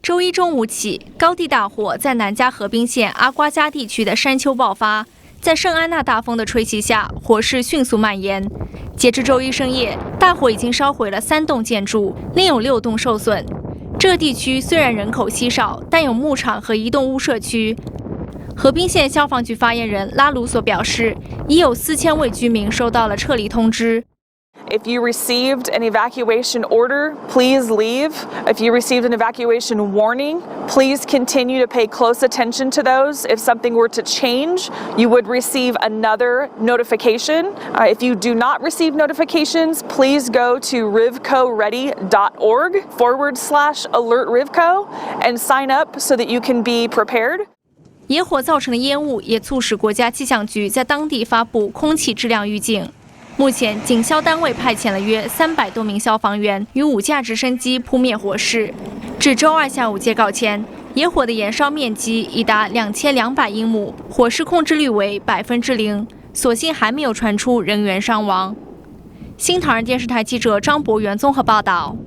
周一中午起，高地大火在南加河滨县阿瓜加地区的山丘爆发，在圣安娜大风的吹袭下，火势迅速蔓延。截至周一深夜，大火已经烧毁了3栋建筑，另有6栋受损。这个地区虽然人口稀少，但有牧场和移动屋社区。河滨县消防局发言人拉鲁索表示，已有4000位居民收到了撤离通知。If you received an evacuation order, please leave. If you received an evacuation warning, please continue to pay close attention to those. If something were to change, you would receive another notification. If you do not receive notifications, please go to rivcoready.org/alertrivco and sign up so that you can be prepared. 野火造成的烟雾也促使国家气象局在当地发布空气质量预警。目前，警消单位派遣了约300多名消防员与5架直升机扑灭火势。至周二下午截稿前，野火的燃烧面积已达2200英亩，火势控制率为0%，所幸还没有传出人员伤亡。新唐人电视台记者张博元综合报道。